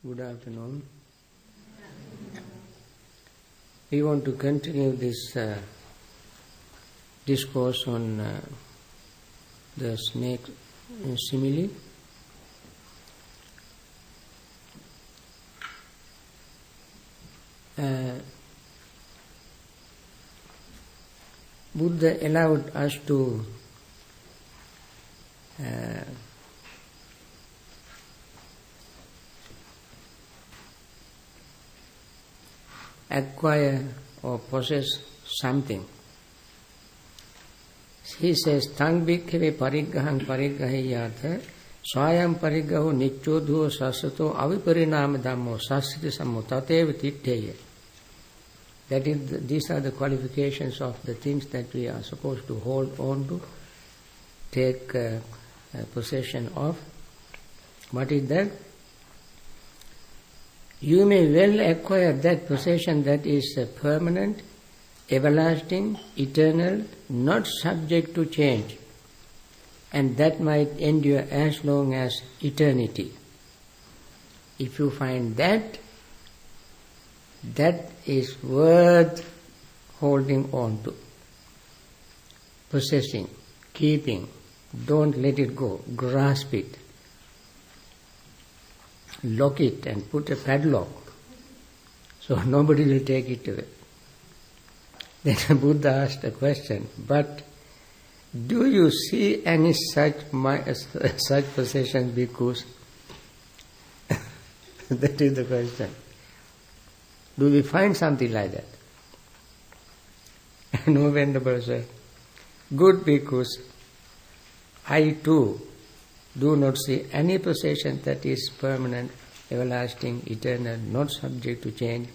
Good afternoon. We want to continue this discourse on the snake simile. Buddha allowed us to acquire or possess something. He says, Tang bhikkhave pariggahang pariggahiyatha swayam pariggaho nityodho sasato aviparinama dhammo sasiti sammo tatev titteya. That is, these are the qualifications of the things that we are supposed to hold on to, take possession of. What is that? You may well acquire that possession that is permanent, everlasting, eternal, not subject to change, and that might endure as long as eternity. If you find that, that is worth holding on to, possessing, keeping. Don't let it go, grasp it. Lock it and put a padlock so nobody will take it away. Then Buddha asked a question, but do you see any such possessions, bhikkhus? That is the question. Do we find something like that? No, Venerable said, good bhikkhus, I too do not see any possession that is permanent, everlasting, eternal, not subject to change,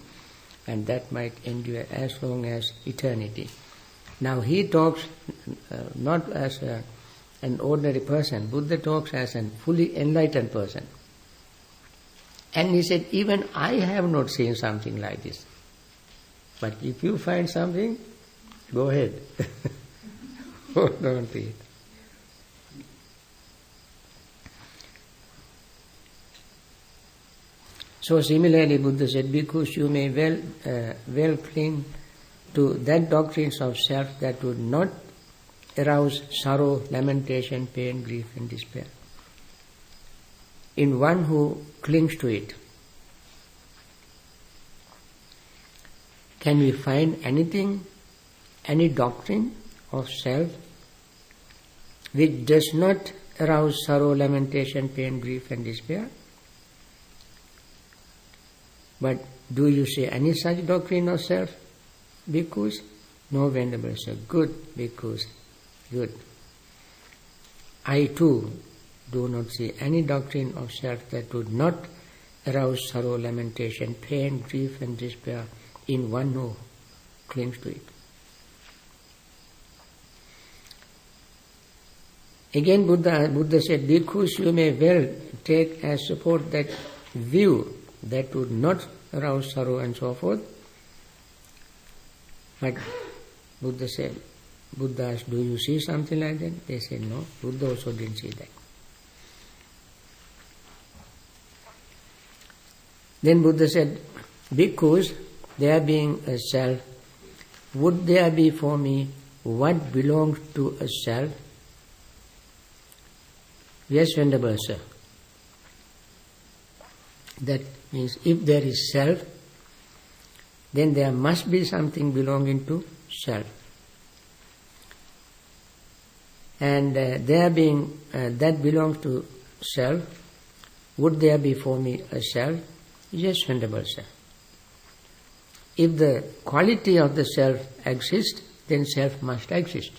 and that might endure as long as eternity. Now he talks not as an ordinary person. Buddha talks as a fully enlightened person. And he said, even I have not seen something like this. But if you find something, go ahead. Hold on to it. So similarly, Buddha said, bhikkhus, you may well cling to that doctrines of self that would not arouse sorrow, lamentation, pain, grief and despair in one who clings to it. Can we find anything, any doctrine of self which does not arouse sorrow, lamentation, pain, grief and despair? But do you see any such doctrine of self, bhikkhus? No, Venerable sir. Good, bhikkhus. Good. I too do not see any doctrine of self that would not arouse sorrow, lamentation, pain, grief and despair in one who clings to it. Again Buddha said, bhikkhus, you may well take as support that view that would not arouse sorrow and so forth. But Buddha asked, do you see something like that? They said, no. Buddha also didn't see that. Then Buddha said, bhikkhus, there being a self, would there be for me what belongs to a self? Yes, Venerable sir. That means if there is self, then there must be something belonging to self. And there being that belongs to self, would there be for me a self? Yes, Venerable sir. If the quality of the self exists, then self must exist.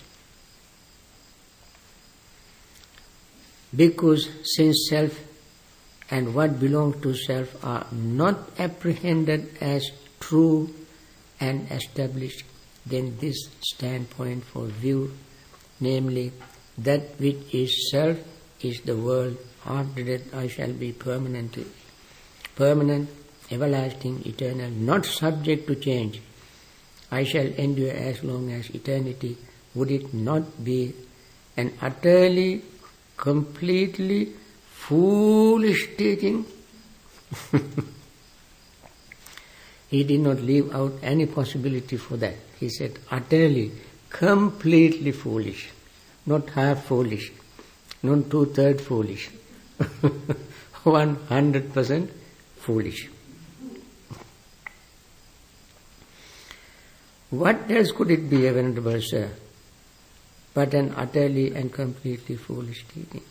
Because since self and what belongs to self are not apprehended as true and established, then this standpoint for view, namely that which is self is the world, after that I shall be permanent, everlasting, eternal, not subject to change, I shall endure as long as eternity, would it not be an utterly, completely foolish teaching He did not leave out any possibility for that. He said, utterly, completely foolish, not half foolish, not 2/3 foolish, 100% foolish. What else could it be, Venerable Sir, but an utterly and completely foolish teaching?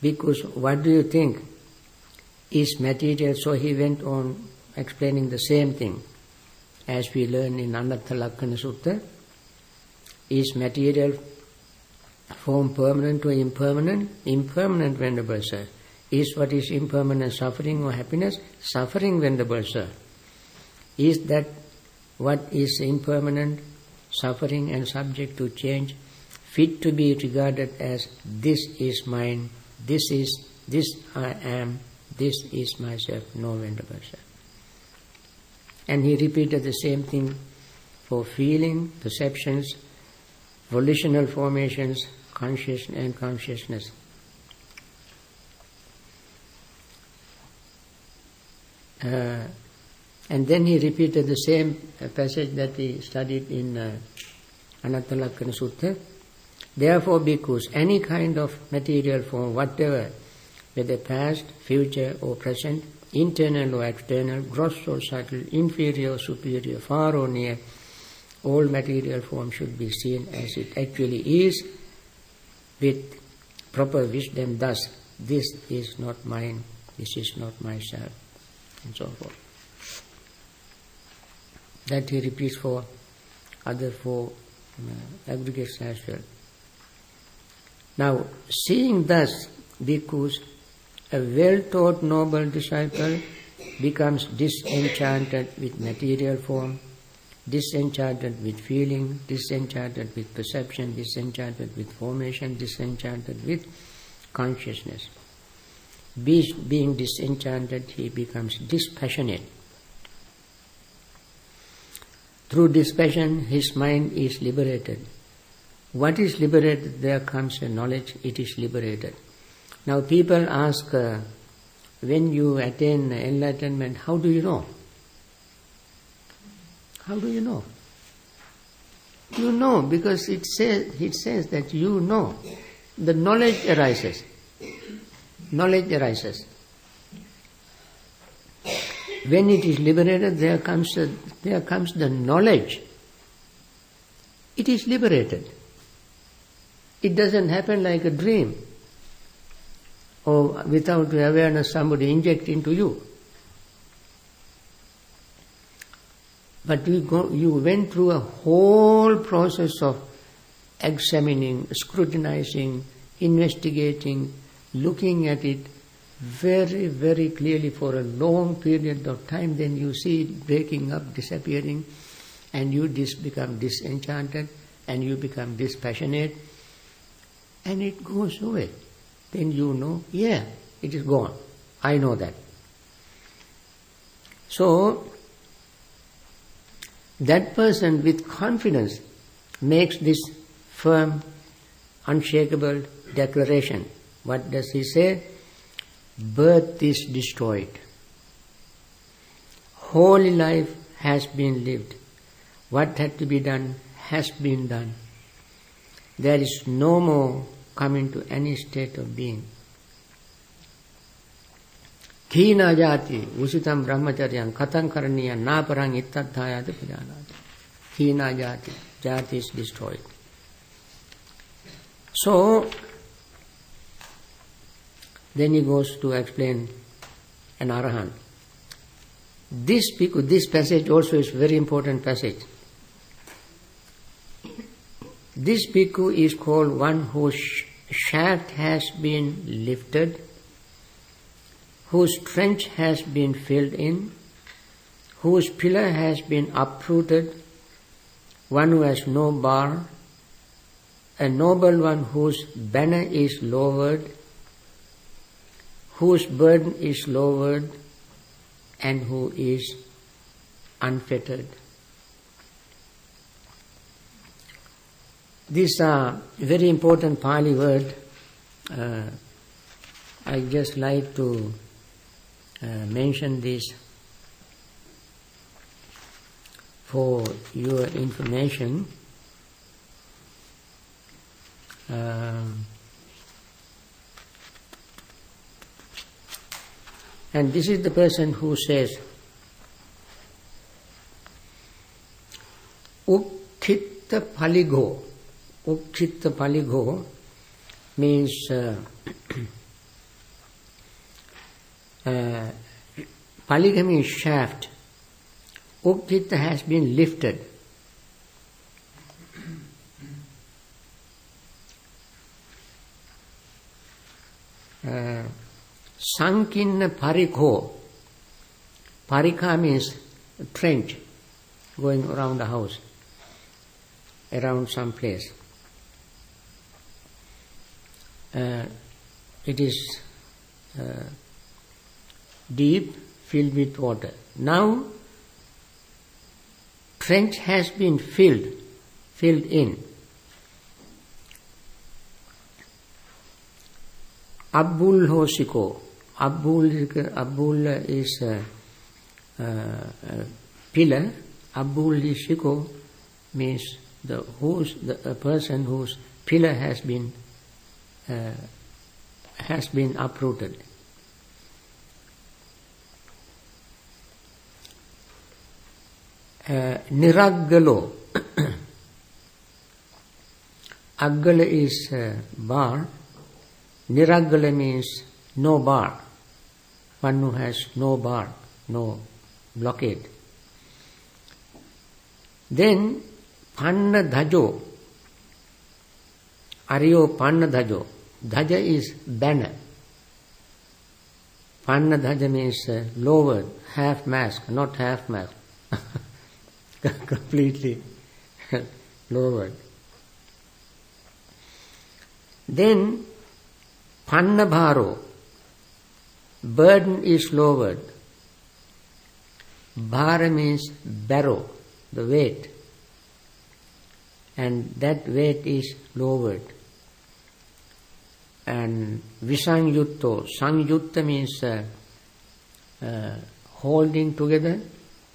Because what do you think is material? So he went on explaining the same thing as we learn in Bhavana Sutta. Is material form permanent or impermanent? Impermanent, Venerable Sir. Is what is impermanent suffering or happiness? Suffering, Venerable Sir. Is that what is impermanent, suffering and subject to change, fit to be regarded as this is mine, this I am, this is myself? No, Venerable Sir. And he repeated the same thing for feeling, perceptions, volitional formations, consciousness and consciousness. And then he repeated the same passage that we studied in Alagaddupama Sutta. Therefore, bhikkhus, any kind of material form, whatever, whether past, future or present, internal or external, gross or subtle, inferior or superior, far or near, all material form should be seen as it actually is, with proper wisdom. Thus, this is not mine, this is not myself, and so forth. That he repeats for other four aggregates as well. Now, seeing thus, bhikkhus, a well-taught noble disciple becomes disenchanted with material form, disenchanted with feeling, disenchanted with perception, disenchanted with formation, disenchanted with consciousness. Being disenchanted, he becomes dispassionate. Through dispassion, his mind is liberated. What is liberated? There comes a knowledge, it is liberated. Now people ask, when you attain enlightenment, how do you know? How do you know? You know, because it says that you know. The knowledge arises. Knowledge arises. When it is liberated, there comes the knowledge. It is liberated. It doesn't happen like a dream, or without awareness somebody inject into you. But you went through a whole process of examining, scrutinizing, investigating, looking at it very, very clearly for a long period of time. Then you see it breaking up, disappearing, and you become disenchanted, and you become dispassionate, and it goes away. Then you know, yeah, it is gone. I know that. So, that person with confidence makes this firm, unshakable declaration. What does he say? Birth is destroyed. Holy life has been lived. What had to be done has been done. There is no more coming to any state of being. Khina jati usitam brahmacharyam katam karaniya na parang ittadhayati pajanati. Khina jati. Jati is destroyed. So, then he goes to explain an arahant. This passage also is very important passage. This bhikkhu is called one whose shaft has been lifted, whose trench has been filled in, whose pillar has been uprooted, one who has no bar, a noble one whose banner is lowered, whose burden is lowered, and who is unfettered. These are very important Pali word. I just like to mention this for your information. And this is the person who says, Ukchitta paligo. Ukchitta paligo means paliga means shaft. Ukchitta has been lifted. Sankinna parikho. Parikha means trench, going around the house, around some place. It is deep, filled with water. Now, trench has been filled in. Abbul hosiko. Abbul is pillar. Abbul hosiko means the person whose pillar has been uprooted. Niraggalo. Aggala is bar. Niraggala means no bar. One who has no bar, no blockade. Then panna dhajo. Aryo panna dhajo. Dhaja is banner. Panna dhaja means lowered, half mast, not half mast. Completely lowered. Then panna bharo. Burden is lowered. Bhara means barrow, the weight. And that weight is lowered. And visangyutto. Sangyutta means holding together.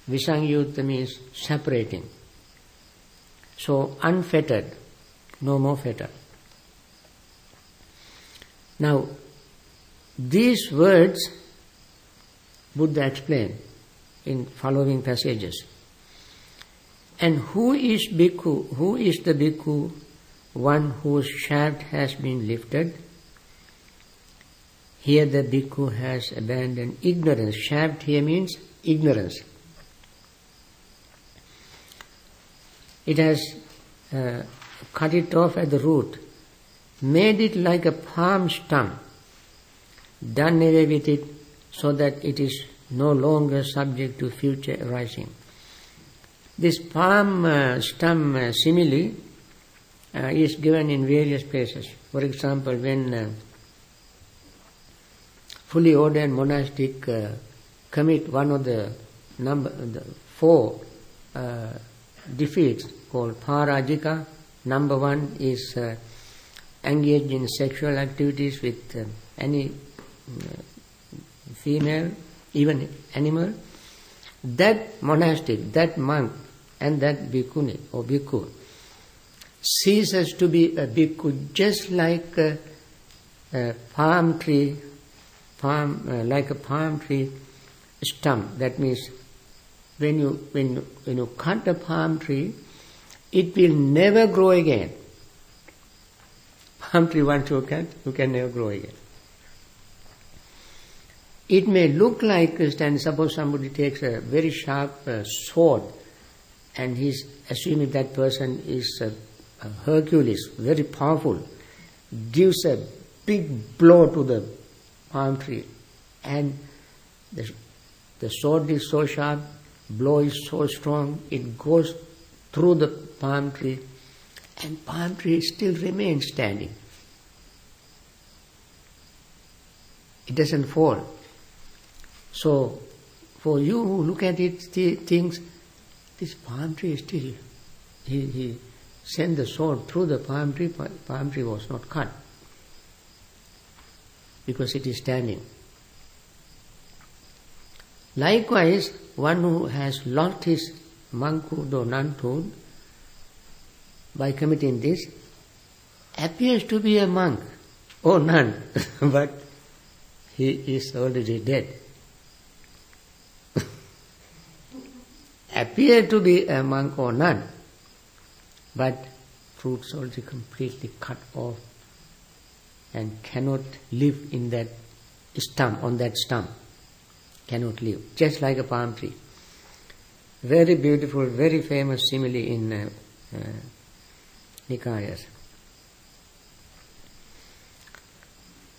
Visangyutta means separating. So unfettered, no more fetter. Now, these words Buddha explained in following passages. And who is bhikkhu? Who is the bhikkhu? One whose shaft has been lifted. Here the bhikkhu has abandoned ignorance. Shaft here means ignorance. It has cut it off at the root, made it like a palm stump, done away with it so that it is no longer subject to future arising. This palm stump simile is given in various places. For example, when fully ordained monastic commit one of the four defeats called parajika. Number one is engage in sexual activities with any female, even animal. That monastic, that monk and that bhikkhuni or bhikkhu ceases to be a bhikkhu, just like a palm tree, like a palm tree stump. That means when you cut a palm tree, it will never grow again. Palm tree once you can never grow again. It may look like, and suppose somebody takes a very sharp sword, and he's assuming that person is a Hercules, very powerful, gives a big blow to the palm tree, and the sword is so sharp, blow is so strong, it goes through the palm tree, and palm tree still remains standing. It doesn't fall. So, for you who look at it, thinks, this palm tree is still, he sent the sword through the palm tree was not cut, because it is standing. Likewise, one who has lost his monkhood or nunhood by committing this appears to be a monk or nun, but he is already dead. Appear to be a monk or nun, but fruits already completely cut off and cannot live in that stump, on that stump. Cannot live, just like a palm tree. Very beautiful, very famous simile in Nikayas.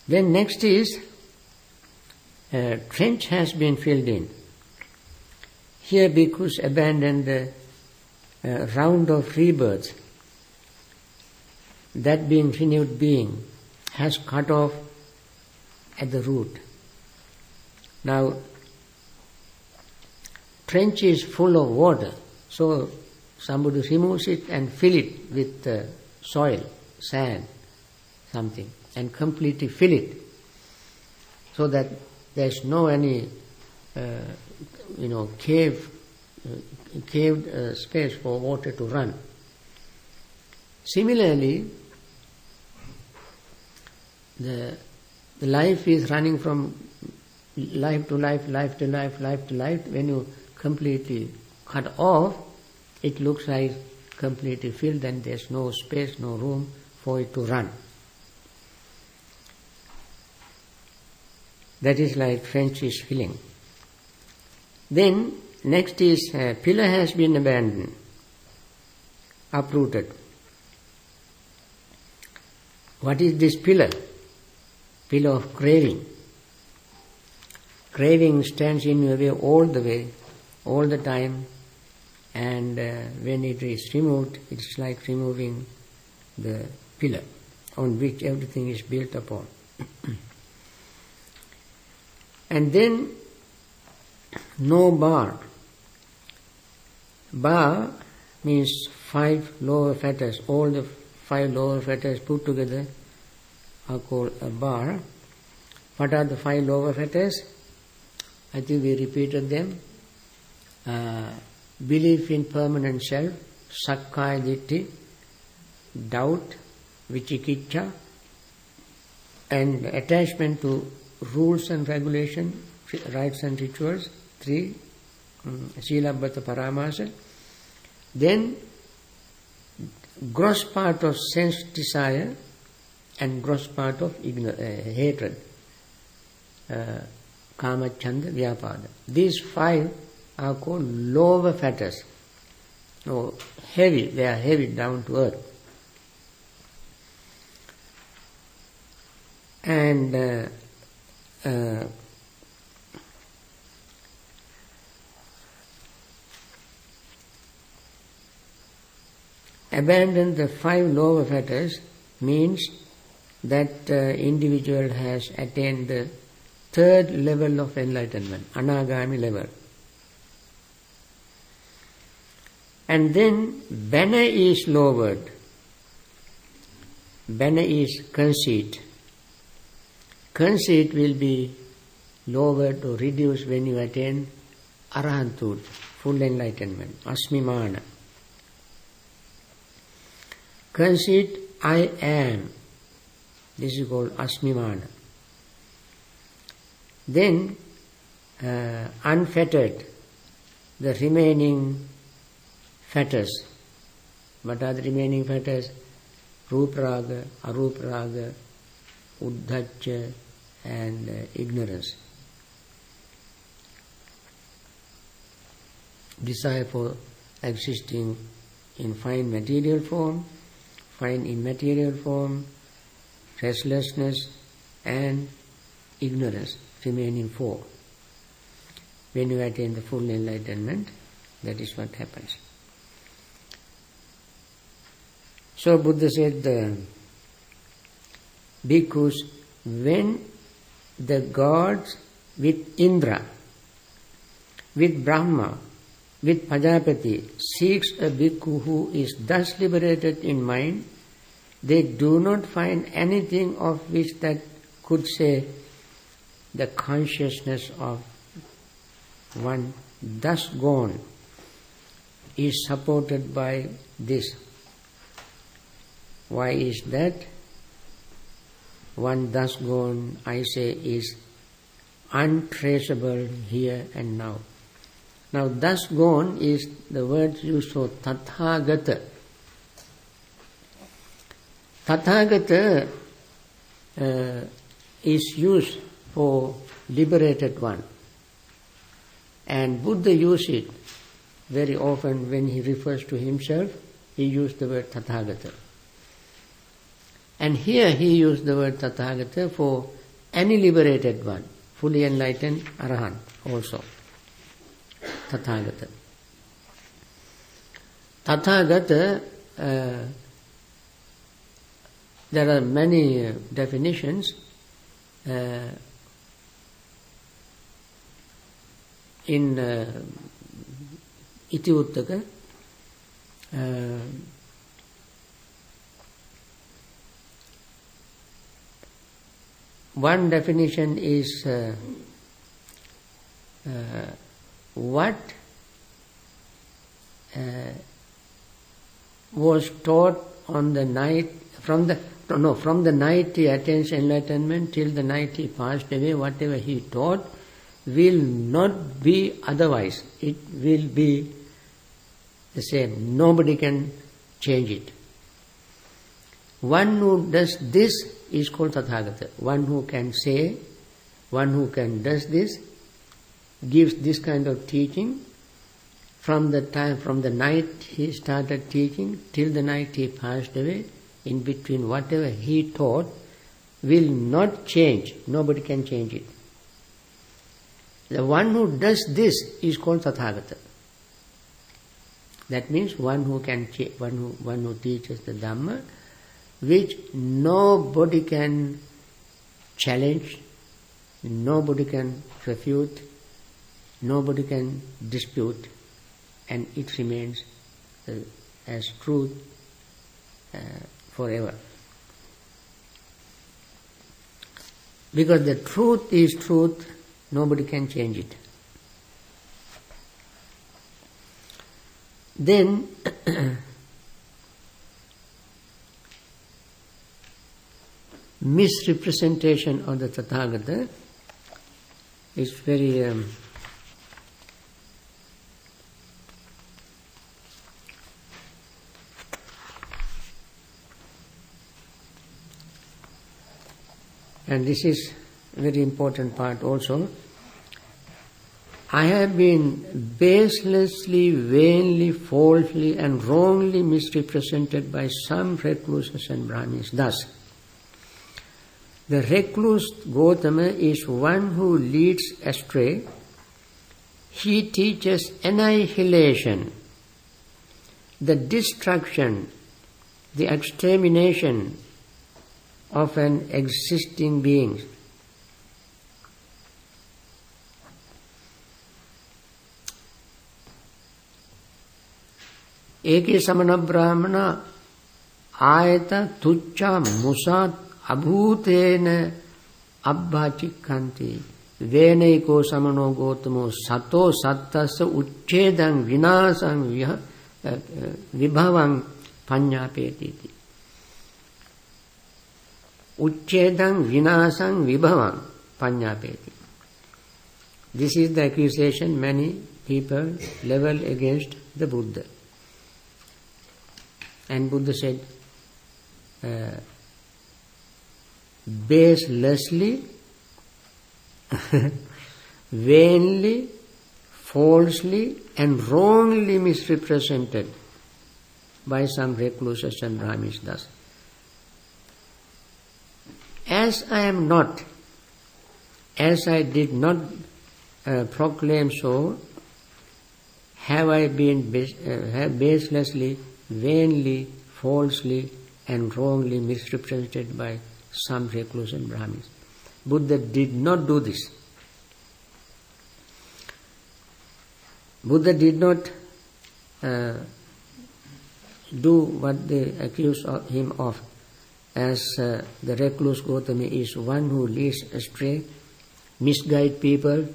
Then next is, a trench has been filled in. Here bhikkhus abandon the round of rebirth. That being renewed being has cut off at the root. Now, trench is full of water, so somebody removes it and fill it with soil, sand, something, and completely fill it, so that there's no any caved space for water to run. Similarly, the life is running from life to life, life to life, life to life. When you completely cut off, it looks like completely filled and there's no space, no room for it to run. That is like trench is filling. Then next is pillar has been abandoned, uprooted. What is this pillar? Pillar of craving. Craving stands in your way, all the time, and when it is removed, it's like removing the pillar on which everything is built upon. And then, no bar. Bar means 5 lower fetters. All the 5 lower fetters put together are called a bar. What are the 5 lower fetters? I think we repeated them. Belief in permanent self, sakkaya ditthi, doubt, vicikiccha, and attachment to rules and regulation, rites and rituals, 3, silabbata paramasa. Then, gross part of sense desire and gross part of hatred, kama, chanda, vyapada. These 5 are called lower fetters. Oh, heavy, they are heavy down to earth. And abandon the 5 lower fetters means that individual has attained the 3rd level of enlightenment, anagami level. And then banner is lowered. Banner is conceit. Conceit will be lowered or reduced when you attain arahanthood, full enlightenment, asmimana. Conceit, I am. This is called asmimana. Then, unfettered, the remaining fetters. What are the remaining fetters? Rupraga, arupraga, uddhacca, and ignorance. Desire for existing in fine material form, fine immaterial form, restlessness, and ignorance, remaining 4. When you attain the full enlightenment, that is what happens. So Buddha said, bhikkhus, when the gods with Indra, with Brahma, with Pajapati seeks a bhikkhu who is thus liberated in mind, they do not find anything of which that could say the consciousness of one thus gone is supported by this. Why is that? One thus gone, I say, is untraceable here and now. Now, thus gone is the word used for Tathagata. Tathagata is used for liberated one. And Buddha used it very often when he refers to himself. He used the word Tathagata. And here he used the word Tathagata for any liberated one, fully enlightened Arahant also. Tathagata. Tathagata, there are many definitions. In Itivuttaka, one definition is what was taught on the night, from the night he attains enlightenment till the night he passed away, whatever he taught will not be otherwise. It will be the same. Nobody can change it. One who does this is called Tathagata. One who can say, one who can does this, gives this kind of teaching from the night he started teaching till the night he passed away, in between whatever he taught will not change. Nobody can change it. The one who does this is called Tathagata. That means one who can one who teaches the Dhamma, which nobody can challenge, nobody can refute, nobody can dispute, and it remains as truth forever. Because the truth is truth, nobody can change it. Then misrepresentation of the Tathagata is very and this is a very important part also. I have been baselessly, vainly, falsely and wrongly misrepresented by some recluses and Brahmins. Thus, the recluse Gautama is one who leads astray. He teaches annihilation, the destruction, the extermination of an existing being. Eke samana brahmana ayata tucca musat abhutena abbhachikanti venaiko samano gotamo sato sattasa uchchedang vinasang vibhavang panyapetiti. Uchchedang vinasang vibhavang panyapeti. This is the accusation many people level against the Buddha. And Buddha said, baselessly, vainly, falsely and wrongly misrepresented by some recluses and Brahmins thus. As I am not, as I did not proclaim so, have I been baselessly, vainly, falsely and wrongly misrepresented by some recluses and Brahmins. Buddha did not do this. Buddha did not do what they accuse him of, as the recluse Gautama is one who leads astray, misguide people,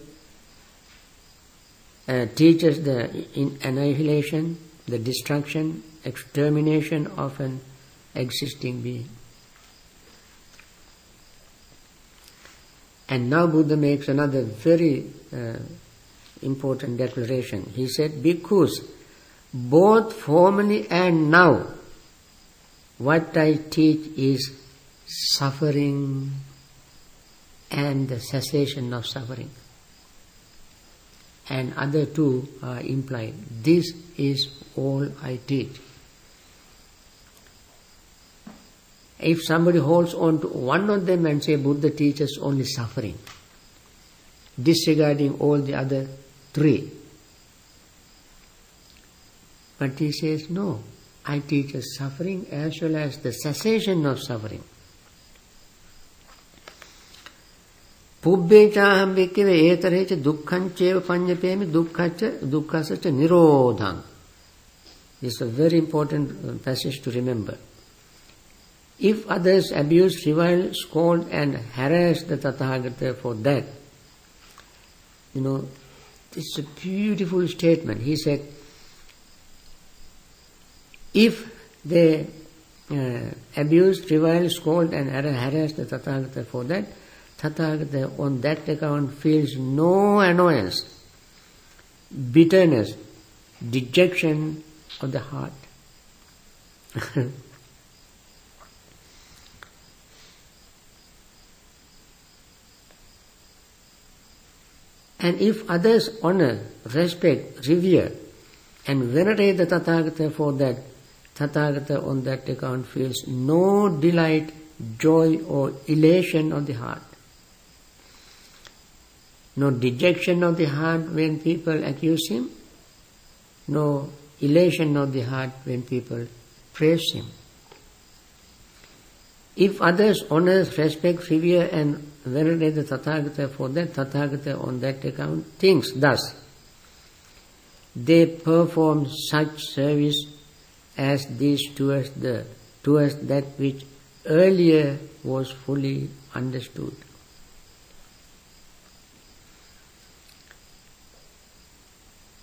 teaches the annihilation, the destruction, extermination of an existing being. And now Buddha makes another very important declaration. He said, "Bhikkhus, both formerly and now, what I teach is suffering and the cessation of suffering." And other two are implied. This is all I teach. If somebody holds on to one of them and say Buddha teaches only suffering, disregarding all the other three. But he says, no, I teach suffering as well as the cessation of suffering. Pubbecaham bhikkhave etarecha dukkhancheva panyapemi dukkhasacha nirodham. This is a very important passage to remember. If others abuse, revile, scold and harass the Tathagata for that, it's a beautiful statement. He said, if they abuse, revile, scold and harass the Tathagata for that, Tathagata on that account feels no annoyance, bitterness, dejection of the heart. And if others honor, respect, revere and venerate the Tathagata for that, Tathagata on that account feels no delight, joy or elation of the heart. No dejection of the heart when people accuse him, no elation of the heart when people praise him. If others honor, respect, revere and venerate the Tathagata for that, Tathagata on that account thinks thus: they perform such service as these towards that which earlier was fully understood.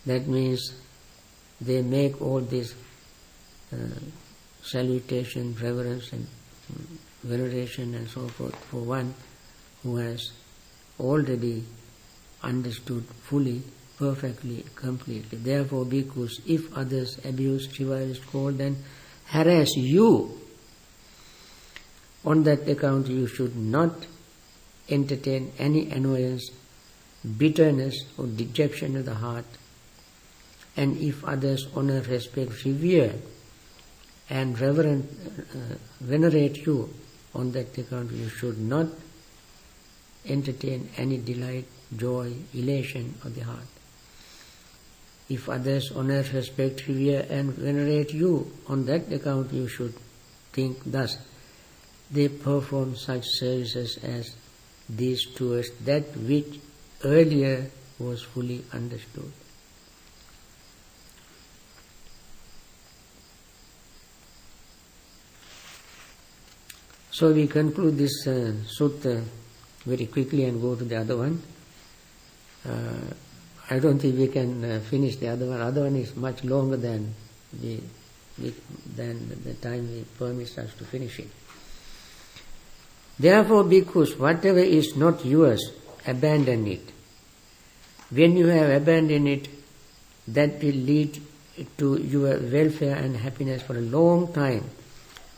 That means they make all this salutation, reverence and veneration and so forth for one who has already understood fully, perfectly, completely. Therefore, bhikkhus, if others abuse, revile, scold and harass you, on that account you should not entertain any annoyance, bitterness or dejection of the heart. And if others honor, respect, revere and venerate you, on that account you should not entertain any delight, joy, elation of the heart. If others honor, respect, revere and venerate you, on that account you should think thus: they perform such services as these towards that which earlier was fully understood. So we conclude this sutta very quickly and go to the other one. I don't think we can finish the other one. The other one is much longer than the time it permits us to finish it. Therefore, bhikkhus, whatever is not yours, abandon it. When you have abandoned it, that will lead to your welfare and happiness for a long time.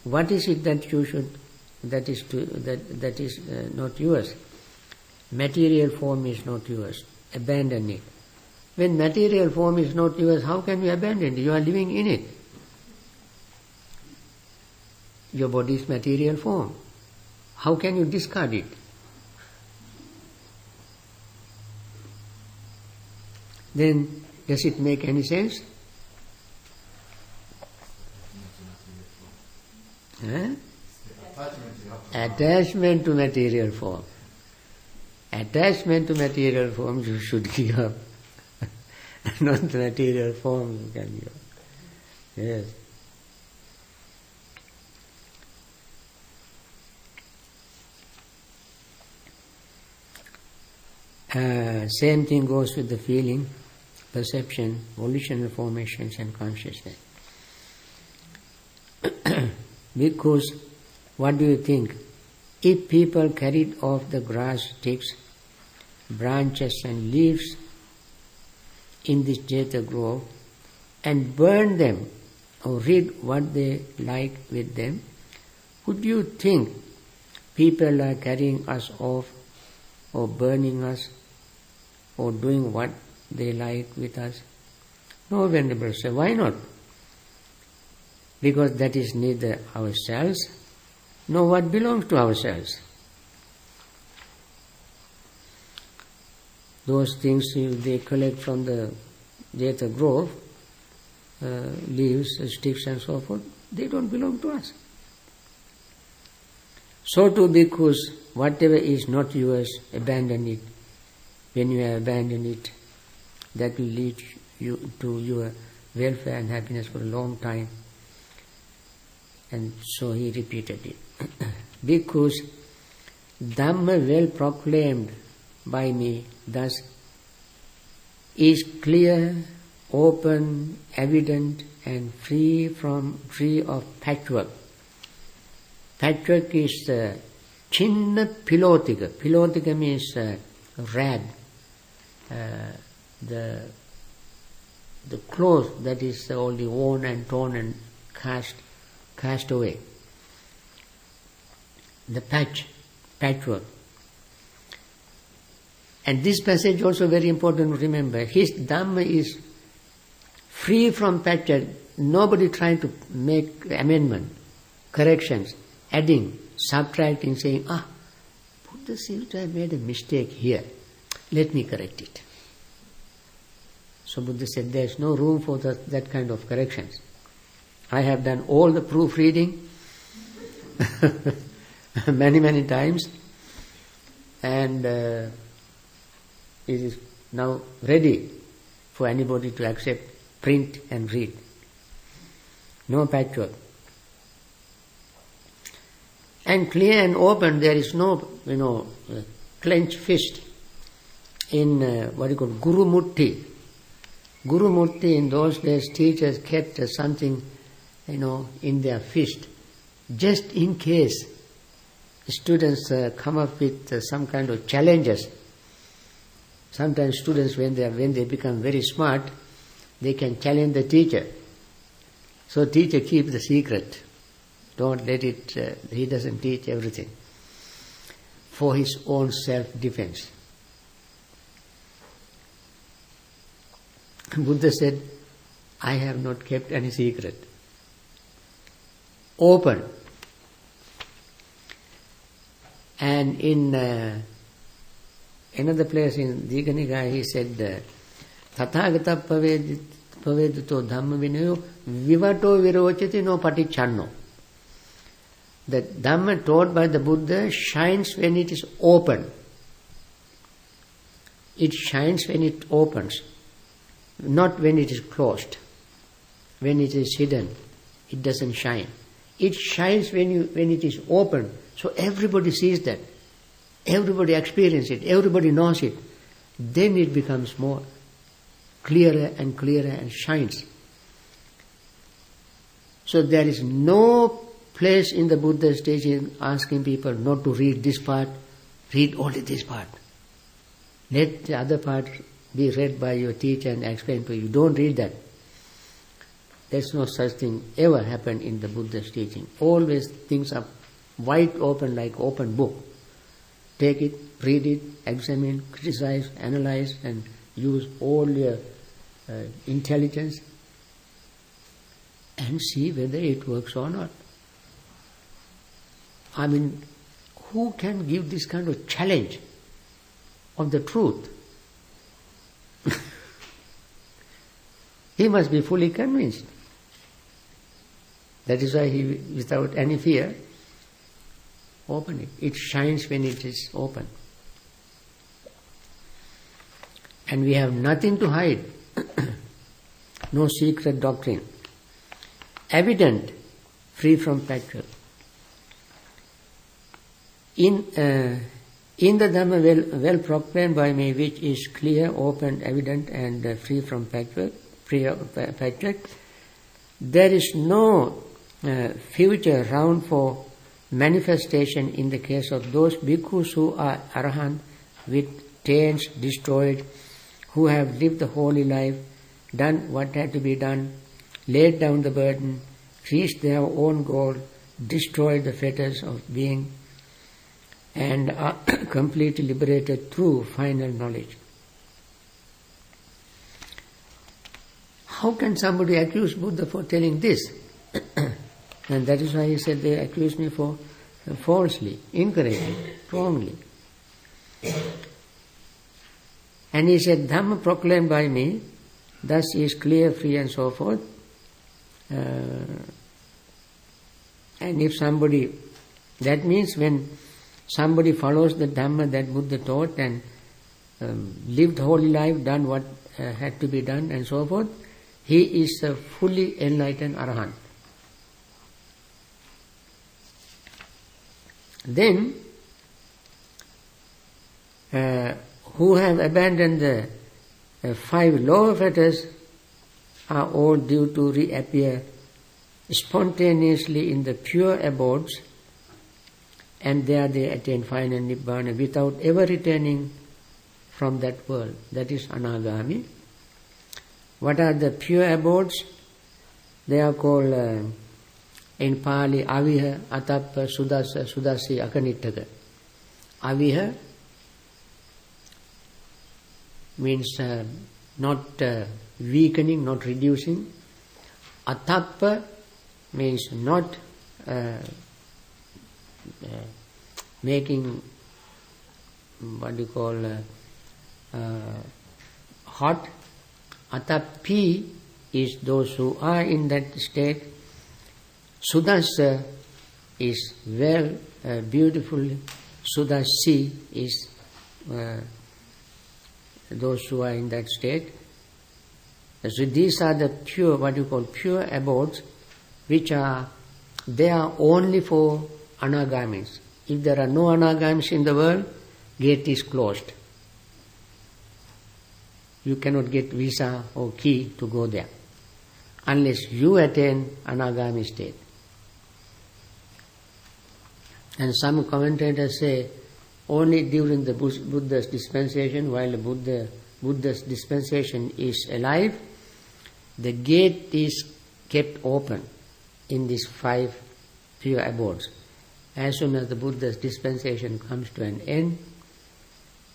What is it that you should? That is not yours. Material form is not yours. Abandon it. When material form is not yours, how can you abandon it? You are living in it. Your body is material form. How can you discard it? Then, does it make any sense? Attachment to material form. Attachment to material form you should give up. Not the material form you can give up. Yes. Same thing goes with the feeling. perception, volitional formations and consciousness. Because, what do you think? If people carried off the grass, sticks, branches and leaves in this Jetha grove and burn them or read what they like with them, would you think people are carrying us off or burning us or doing what they like with us? No, Venerable Sir, why not? Because that is neither ourselves nor what belongs to ourselves. Those things they collect from the Jetha grove, leaves, sticks and so forth, they don't belong to us. So too, because whatever is not yours, abandon it. When you have abandoned it, that will lead you to your welfare and happiness for a long time. And so he repeated it. Because Dhamma well proclaimed by me thus is clear, open, evident and free of patchwork. Patchwork is chinna pilotika. Pilotika means rag, the cloth that is only worn and torn and cast away. The patchwork. And this passage also very important to remember. His Dhamma is free from patchwork. Nobody trying to make amendment, corrections, adding, subtracting, saying, Buddha seems to have made a mistake here. Let me correct it. So Buddha said, there is no room for that kind of corrections. I have done all the proofreading many, many times, and it is now ready for anybody to accept, print and read. No patchwork. And clear and open, there is no, clenched fist in Guru Murti. Guru Murti, in those days, teachers kept something, in their fist, just in case students come up with some kind of challenges. Sometimes students, when they become very smart, they can challenge the teacher. So teacher keeps the secret. Don't let it, he doesn't teach everything. For his own self-defense. Buddha said, I have not kept any secret. Open. And in another place in Majjhima Nikaya, he said, Tathagata paveduto dhamma vinayo vivato virochati no patichanno. The Dhamma taught by the Buddha shines when it is open. It shines when it opens, not when it is closed. When it is hidden, it doesn't shine. It shines when it is open, so everybody sees that. Everybody experiences it, everybody knows it. Then it becomes more clearer and shines. So there is no place in the Buddha's teaching asking people not to read this part, read only this part. Let the other part be read by your teacher and explained to you. Don't read that. There's no such thing ever happened in the Buddha's teaching. Always things are wide open like open book. Take it, read it, examine, criticize, analyze and use all your intelligence and see whether it works or not. I mean, who can give this kind of challenge of the truth? He must be fully convinced. That is why he, without any fear, open it. It shines when it is open. And we have nothing to hide. No secret doctrine. Evident, free from patchwork. In In the Dhamma well proclaimed by me, which is clear, open, evident, and free from patchwork, there is no future round for manifestation in the case of those bhikkhus who are arahant, with taints destroyed, who have lived the holy life, done what had to be done, laid down the burden, reached their own goal, destroyed the fetters of being, and are completely liberated through final knowledge. How can somebody accuse Buddha for telling this? And that is why he said they accuse me for falsely, incorrectly, wrongly. And he said, Dhamma proclaimed by me, thus is clear, free, and so forth. And if somebody, that means when somebody follows the Dhamma that Buddha taught and lived holy life, done what had to be done, and so forth, he is a fully enlightened arahant. Then, who have abandoned the 5 lower fetters are all due to reappear spontaneously in the pure abodes, and there they attain final nibbana without ever returning from that world. That is anagami. What are the pure abodes? They are called in Pali aviha, atappa, sudasa, sudasi, akanittaka. Aviha means not weakening, not reducing. Atappa means not making what you call hot. Atappi is those who are in that state. Sudasa is well, beautiful. Sudasi is those who are in that state. So these are the pure, what you call pure abodes, which are, they are only for anagamis. If there are no anagamis in the world, gate is closed. You cannot get visa or key to go there, unless you attain anagami state. And some commentators say, only during the Buddha's dispensation, while the Buddha's dispensation is alive, the gate is kept open in these 5 pure abodes. As soon as the Buddha's dispensation comes to an end,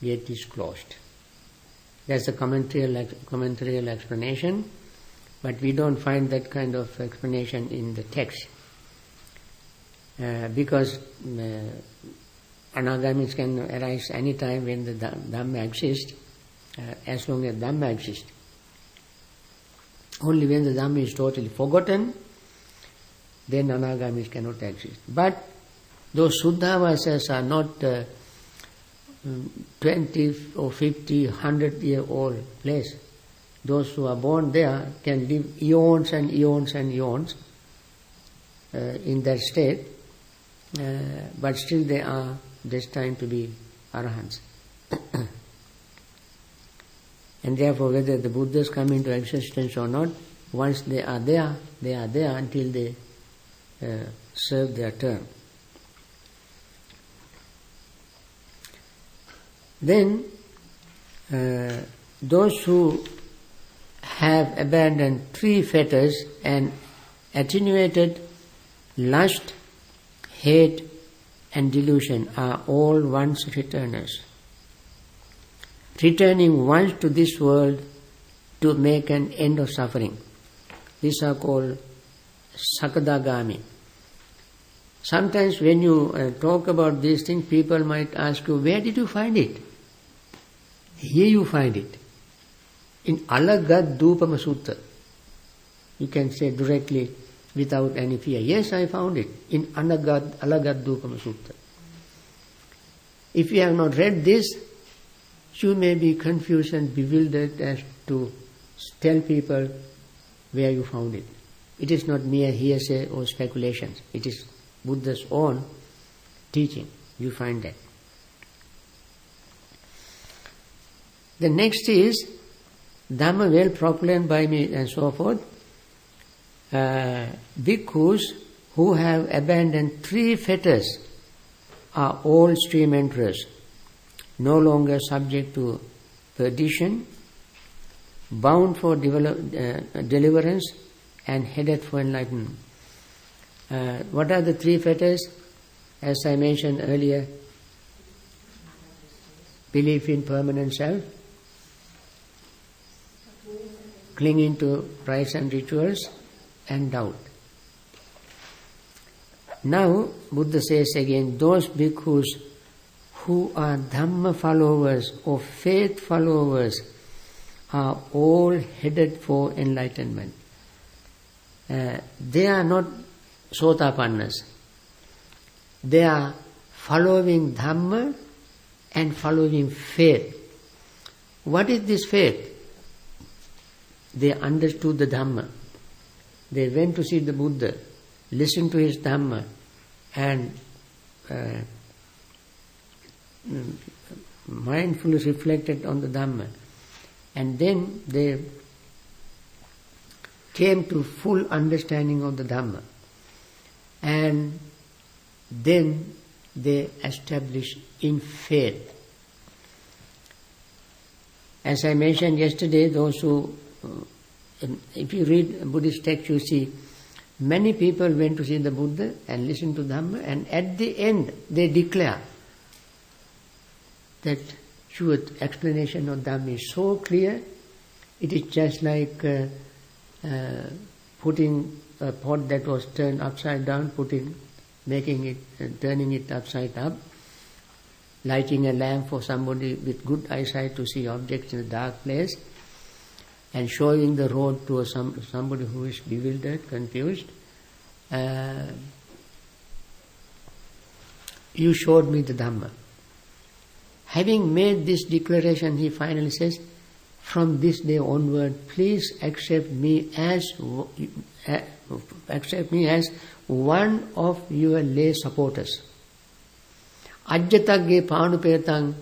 gate is closed. That's a commentarial explanation, but we don't find that kind of explanation in the text. Because anagamis can arise any time when the Dhamma exists, as long as Dhamma exists. Only when the Dhamma is totally forgotten, then anagamis cannot exist. But those Suddhavasas are not 20 or 50, 100-year-old place. Those who are born there can live eons and eons and eons in that state, but still they are destined to be arahants. And therefore, whether the Buddhas come into existence or not, once they are there until they serve their term. Then, those who have abandoned 3 fetters and attenuated lust, hate, and delusion are all once returners, returning once to this world to make an end of suffering. These are called sakadagami. Sometimes when you talk about these things, people might ask you, where did you find it? Here you find it. In Alagaddupama Sutta. You can say directly without any fear, yes, I found it in Alagaddupama Sutta. If you have not read this, you may be confused and bewildered as to tell people where you found it. It is not mere hearsay or speculations. It is Buddha's own teaching. You find that. The next is Dhamma well proclaimed by me and so forth. Bhikkhus who have abandoned 3 fetters are all stream enterers, no longer subject to perdition, bound for deliverance, and headed for enlightenment. What are the 3 fetters? As I mentioned earlier, belief in permanent self, clinging to rites and rituals, and doubt. Now, Buddha says again, those bhikkhus who are Dhamma followers or faith followers are all headed for enlightenment. They are not Sotapannas. They are following Dhamma and following faith. What is this faith? They understood the Dhamma. They went to see the Buddha, listened to his Dhamma, and mindfully reflected on the Dhamma. And then they came to full understanding of the Dhamma. And then they established in faith. As I mentioned yesterday, those who, if you read Buddhist text, you see many people went to see the Buddha and listen to Dhamma, and at the end they declare that truth, explanation of Dhamma is so clear, it is just like putting a pot that was turned upside down, turning it upside up, lighting a lamp for somebody with good eyesight to see objects in a dark place, and showing the road to somebody who is bewildered, confused. You showed me the Dhamma. Having made this declaration, he finally says, from this day onward, please accept me as one of your lay supporters. Ajjatagge panupetang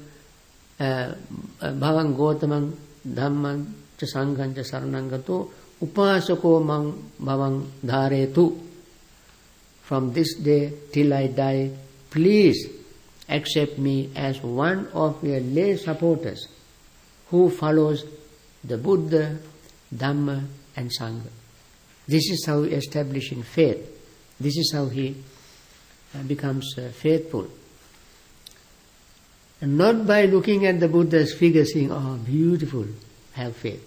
bhavang gotamang dhamman cha sangham cha saranangato upasako mang bhavang dharetu. From this day till I die, please accept me as one of your lay supporters who follows the Buddha, Dhamma and Sangha. This is how he establishes in faith. This is how he becomes faithful. And not by looking at the Buddha's figure saying, oh, beautiful, have faith.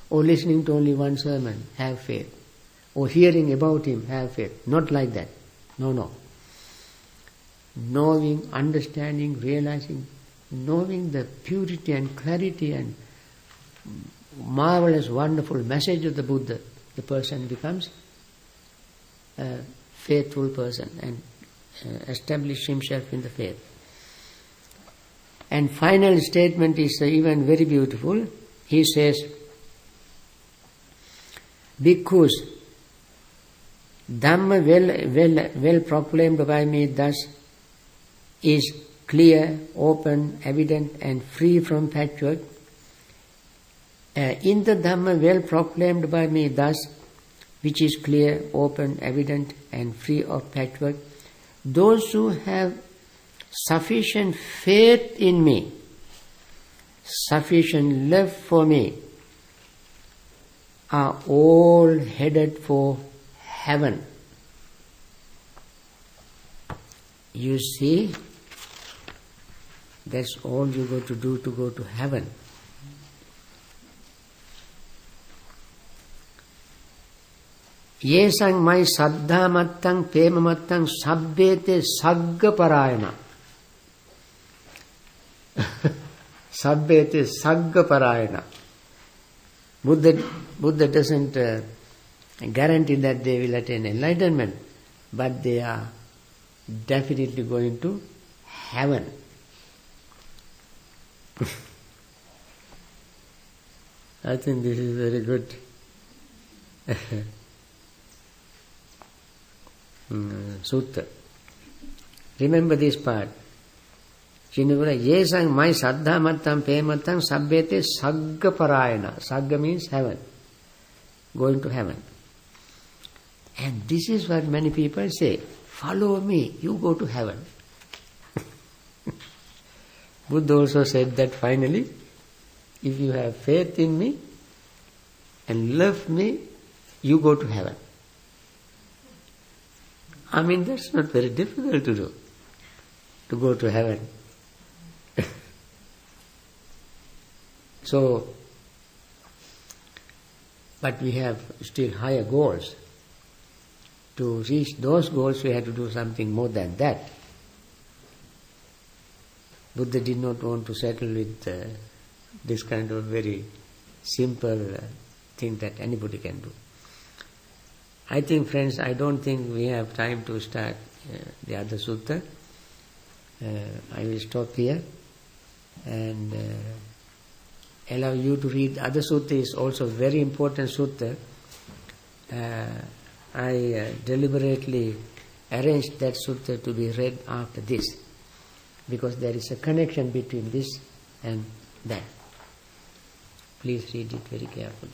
Or listening to only one sermon, have faith. Or hearing about him, have faith. Not like that. No. Knowing, understanding, realizing, knowing the purity and clarity and marvelous, wonderful message of the Buddha, the person becomes a faithful person and establishes himself in the faith. And final statement is even very beautiful. He says, Bhikkhus, Dhamma well proclaimed by me thus is clear, open, evident and free from patchwork. In the Dhamma well proclaimed by me thus, which is clear, open, evident and free of patchwork, those who have sufficient faith in me, sufficient love for me, are all headed for heaven. You see, that's all you got to do to go to heaven. Yesang mai saddha mattang pema mattang sabbete sagga parayana. Sabbete sagga parayana. Buddha doesn't guarantee that they will attain enlightenment, but they are definitely going to heaven. I think this is very good. Sutta. Remember this part. Srinivara, yesang my saddha mattam pemattam sabbete sagga parayana. Sagga means heaven, going to heaven. And this is what many people say, follow me, you go to heaven. Buddha also said that finally, if you have faith in me and love me, you go to heaven. I mean, that's not very difficult to do, to go to heaven. So, but we have still higher goals. To reach those goals, we have to do something more than that. Buddha did not want to settle with this kind of very simple thing that anybody can do. I think, friends, I don't think we have time to start the other sutta. I will stop here and allow you to read. Other sutta is also a very important sutta. I deliberately arranged that sutta to be read after this, because there is a connection between this and that. Please read it very carefully.